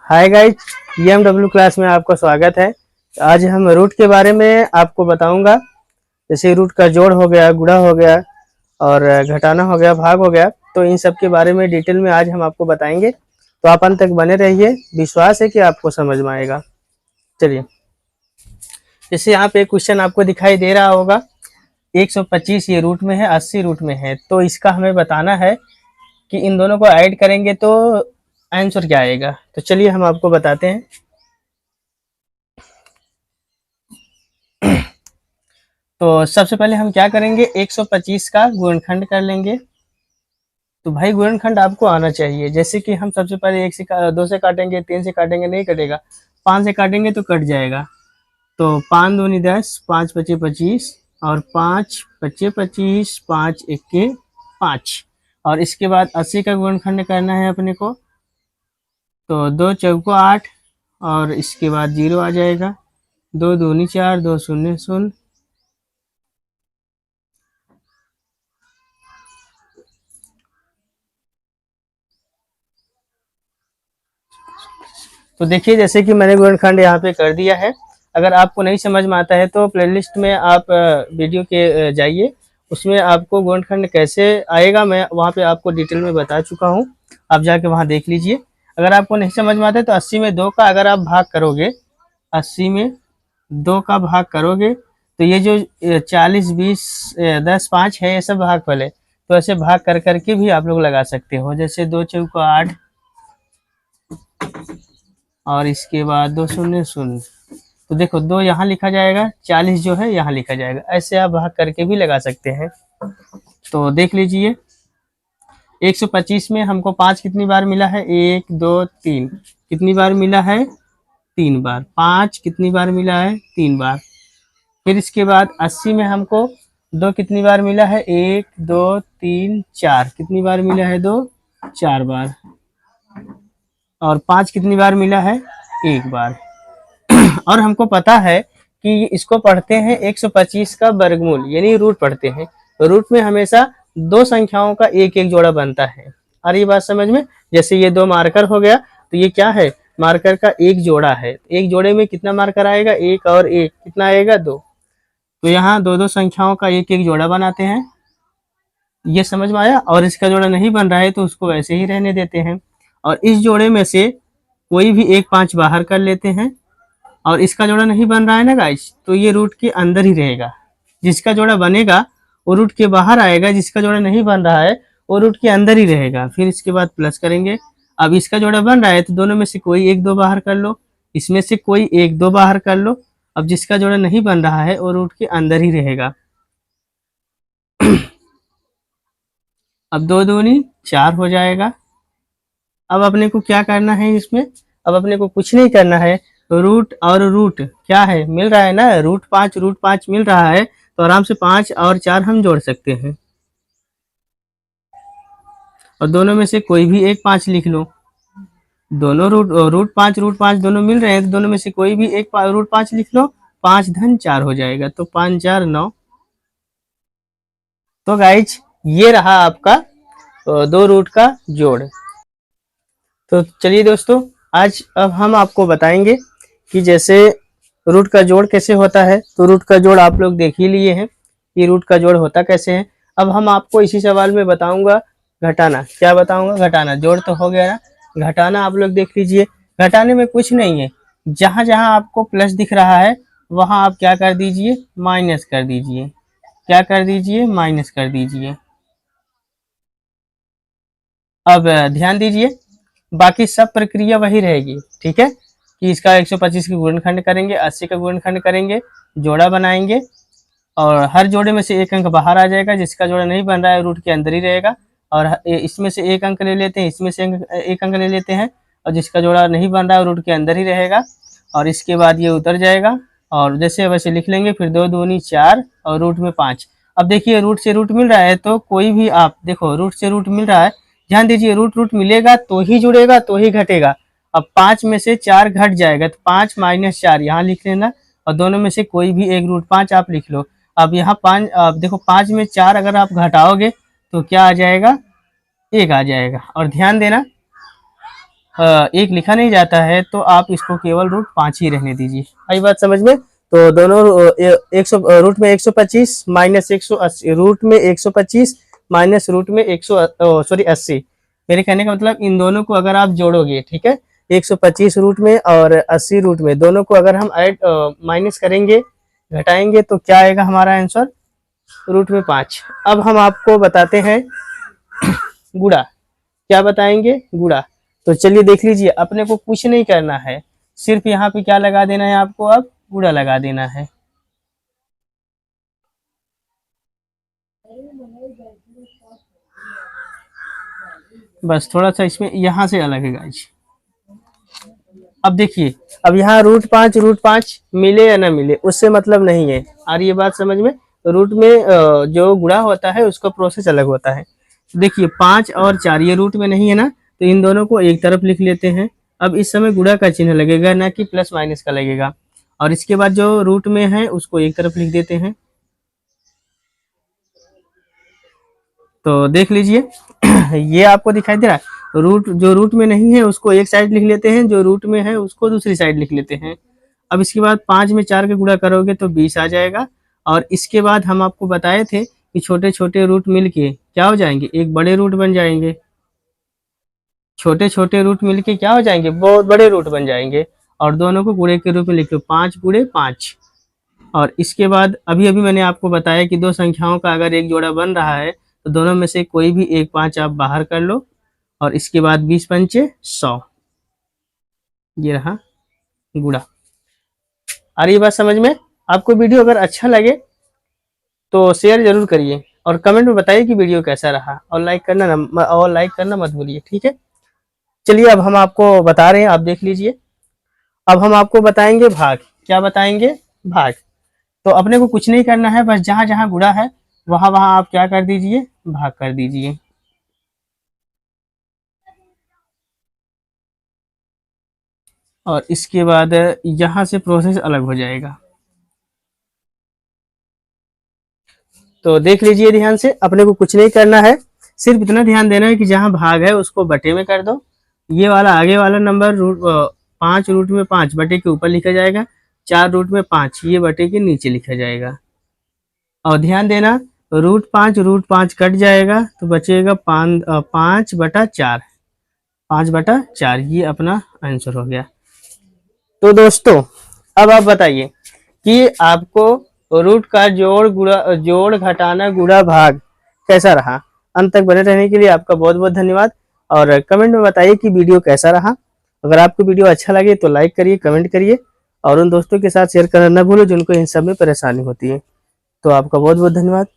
Hi guys, EMW class में आपका स्वागत है। आज हम रूट के बारे में आपको बताऊंगा। जैसे रूट का जोड़ हो गया, गुणा हो गया और घटाना हो गया, भाग हो गया, तो इन सब के बारे में डिटेल में आज हम आपको बताएंगे। तो आप अंत तक बने रहिए, विश्वास है कि आपको समझ में आएगा। चलिए, जैसे यहाँ पे क्वेश्चन आपको दिखाई दे रहा होगा, 125 ये रूट में है, 80 रूट में है। तो इसका हमें बताना है कि इन दोनों को ऐड करेंगे तो आंसर क्या आएगा। तो चलिए हम आपको बताते हैं। तो सबसे पहले हम क्या करेंगे, 125 का गुणनखंड कर लेंगे। तो भाई गुणनखंड आपको आना चाहिए। जैसे कि हम सबसे पहले 1 से 2 से काटेंगे, 3 से काटेंगे, नहीं कटेगा। 5 से काटेंगे तो कट जाएगा। तो 5 दूनी 10, 5 पचे 25 और 5 पचे 25, 5 इक्के 5। और इसके बाद 80 का गुणनखंड करना है अपने को। तो 2 चौको 8 और इसके बाद 0 आ जाएगा। 2 दूनी 4, 2 शून्य 0। तो देखिए, जैसे कि मैंने गुणनखंड यहाँ पे कर दिया है। अगर आपको नहीं समझ में आता है तो प्लेलिस्ट में आप वीडियो के जाइए, उसमें आपको गुणनखंड कैसे आएगा मैं वहाँ पे आपको डिटेल में बता चुका हूँ। आप जाके वहाँ देख लीजिए। अगर आपको नहीं समझ में आता है तो 80 में 2 का अगर आप भाग करोगे, 80 में 2 का भाग करोगे तो ये जो 40, 20, 10, 5 है, ये सब भागफल है। तो ऐसे भाग कर करके भी आप लोग लगा सकते हो। जैसे 2 चौको 8 और इसके बाद 2 शून्य 0। तो देखो 2 यहाँ लिखा जाएगा, 40 जो है यहाँ लिखा जाएगा। ऐसे आप भाग करके भी लगा सकते हैं। तो देख लीजिए, 125 में हमको 5 कितनी बार मिला है, 1 2 3। कितनी बार मिला है, 3 बार। 5 कितनी बार मिला है, 3 बार। फिर इसके बाद 80 में हमको 2 कितनी बार मिला है, 1 2 3 4। कितनी बार मिला है, 2 4 बार। और 5 कितनी बार मिला है, 1 बार। और हमको पता है कि इसको पढ़ते हैं 125 का वर्गमूल, यानी रूट पढ़ते हैं। रूट में हमेशा 2 संख्याओं का एक एक जोड़ा बनता है। और ये बात समझ में, जैसे ये 2 मार्कर हो गया, तो ये क्या है, मार्कर का एक जोड़ा है। एक जोड़े में कितना मार्कर आएगा, 1 और 1 कितना आएगा, 2। तो यहाँ 2 संख्याओं का एक एक जोड़ा बनाते हैं। ये समझ में आया। और इसका जोड़ा नहीं बन रहा है तो उसको वैसे ही रहने देते हैं। और इस जोड़े में से कोई भी एक 5 बाहर कर लेते हैं। और इसका जोड़ा नहीं बन रहा है ना गाइस, तो ये रूट के अंदर ही रहेगा। जिसका जोड़ा बनेगा वो रूट के बाहर आएगा, जिसका जोड़ा नहीं बन रहा है वो रूट के अंदर ही रहेगा। फिर इसके बाद प्लस करेंगे। अब इसका जोड़ा बन रहा है तो दोनों में से कोई 1 2 बाहर कर लो, इसमें से कोई 1 2 बाहर कर लो। अब जिसका जोड़ा नहीं बन रहा है वो रूट के अंदर ही रहेगा। अब 2 दूनी 4 हो जाएगा। अब अपने को क्या करना है इसमें, अब अपने को कुछ नहीं करना है। रूट और रूट क्या है, मिल रहा है ना, रूट 5 मिल रहा है। तो आराम से 5 और 4 हम जोड़ सकते हैं। और दोनों में से कोई भी एक 5 लिख लो। दोनों रूट 5 दोनों मिल रहे हैं, तो दोनों में से कोई भी एक रूट 5 लिख लो। 5 धन 4 हो जाएगा, तो 5 4 9। तो गाइज, ये रहा आपका 2 रूट का जोड़। तो चलिए दोस्तों, आज अब हम आपको बताएंगे कि जैसे रूट का जोड़ कैसे होता है। तो रूट का जोड़ आप लोग देख ही लिए हैं कि रूट का जोड़ होता कैसे है। अब हम आपको इसी सवाल में बताऊंगा घटाना। क्या बताऊंगा, घटाना। जोड़ तो हो गया ना, घटाना आप लोग देख लीजिए। घटाने में कुछ नहीं है, जहां जहां आपको प्लस दिख रहा है वहां आप क्या कर दीजिए, माइनस कर दीजिए। क्या कर दीजिए, माइनस कर दीजिए। अब ध्यान दीजिए, बाकी सब प्रक्रिया वही रहेगी। ठीक है, कि इसका 125 का गुणनखंड करेंगे, 80 का गुणनखंड करेंगे, जोड़ा बनाएंगे। और हर जोड़े में से एक अंक बाहर आ जाएगा। जिसका जोड़ा नहीं बन रहा है रूट के अंदर ही रहेगा। और इसमें से एक अंक ले लेते हैं, इसमें से एक अंक ले लेते हैं। और जिसका जोड़ा नहीं बन रहा है रूट के अंदर ही रहेगा। और इसके बाद ये उतर जाएगा और जैसे वैसे लिख लेंगे। फिर 2 दूनी 4 और रूट में 5। अब देखिए, रूट से रूट मिल रहा है तो कोई भी आप देखो, रूट से रूट मिल रहा है, ध्यान दीजिए, रूट रूट मिलेगा तो ही जुड़ेगा, तो ही घटेगा। अब 5 में से 4 घट जाएगा तो 5 माइनस 4 यहाँ लिख लेना। और दोनों में से कोई भी एक रूट 5 आप लिख लो। अब यहाँ 5, अब देखो 5 में 4 अगर आप घटाओगे तो क्या आ जाएगा, 1 आ जाएगा। और ध्यान देना, एक लिखा नहीं जाता है तो आप इसको केवल रूट 5 ही रहने दीजिए। आई बात समझ में? तो दोनों रूट में 125 माइनस 180, रूट में 125 माइनस रूट में 80। मेरे कहने का मतलब इन दोनों को अगर आप जोड़ोगे, ठीक है, 125 रूट में और 80 रूट में, दोनों को अगर हम ऐड माइनस करेंगे, घटाएंगे, तो क्या आएगा हमारा आंसर? रूट में 5। अब हम आपको बताते हैं गुणा। क्या बताएंगे? गुणा। तो चलिए देख लीजिए, अपने को कुछ नहीं करना है, सिर्फ यहाँ पे क्या लगा देना है आपको? अब गुणा लगा देना है। बस थोड़ा सा इसमें यहाँ से अलग है गाइज। अब देखिए, अब यहाँ रूट 5 मिले या ना मिले उससे मतलब नहीं है। आ रही है बात समझ में? रूट में जो गुणा होता है उसका प्रोसेस अलग होता है। देखिए 5 और 4 ये रूट में नहीं है ना, तो इन दोनों को एक तरफ लिख लेते हैं। अब इस समय गुणा का चिन्ह लगेगा, ना कि प्लस माइनस का लगेगा। और इसके बाद जो रूट में है उसको एक तरफ लिख देते हैं। तो देख लीजिए ये आपको दिखाई दे रहा है। रूट जो रूट में नहीं है उसको एक साइड लिख लेते हैं, जो रूट में है उसको दूसरी साइड लिख लेते हैं। अब इसके बाद 5 में 4 का गुणा करोगे तो 20 आ जाएगा। और इसके बाद हम आपको बताए थे कि छोटे छोटे रूट मिलके क्या हो जाएंगे? एक बड़े रूट बन जाएंगे। छोटे छोटे रूट मिलके क्या हो जाएंगे? बहुत बड़े रूट बन जाएंगे। और दोनों को गुणे के रूप में लिख लो, 5 गुणे 5। और इसके बाद अभी अभी मैंने आपको बताया कि दो संख्याओं का अगर एक जोड़ा बन रहा है तो दोनों में से कोई भी एक 5 आप बाहर कर लो। और इसके बाद 20 पंचे 100, ये रहा गुणा। आ रही बात समझ में? आपको वीडियो अगर अच्छा लगे तो शेयर जरूर करिए और कमेंट में बताइए कि वीडियो कैसा रहा, और लाइक करना मत भूलिए, ठीक है। चलिए अब हम आपको बता रहे हैं, आप देख लीजिए। अब हम आपको बताएंगे भाग। क्या बताएंगे? भाग। तो अपने को कुछ नहीं करना है, बस जहां जहां गुणा है वहां वहां आप क्या कर दीजिए? भाग कर दीजिए। और इसके बाद यहाँ से प्रोसेस अलग हो जाएगा। तो देख लीजिए ध्यान से, अपने को कुछ नहीं करना है, सिर्फ इतना ध्यान देना है कि जहाँ भाग है उसको बटे में कर दो। ये वाला आगे वाला नंबर 5 रूट में 5 बटे के ऊपर लिखा जाएगा, 4 रूट में 5 ये बटे के नीचे लिखा जाएगा। और ध्यान देना, रूट 5 कट जाएगा तो बचेगा 5/4। 5/4 ये अपना आंसर हो गया। तो दोस्तों अब आप बताइए कि आपको रूट का जोड़ घटाना गुणा भाग कैसा रहा। अंत तक बने रहने के लिए आपका बहुत बहुत धन्यवाद। और कमेंट में बताइए कि वीडियो कैसा रहा। अगर आपको वीडियो अच्छा लगे तो लाइक करिए, कमेंट करिए, और उन दोस्तों के साथ शेयर करना न भूलो जिनको इन सब में परेशानी होती है। तो आपका बहुत बहुत धन्यवाद।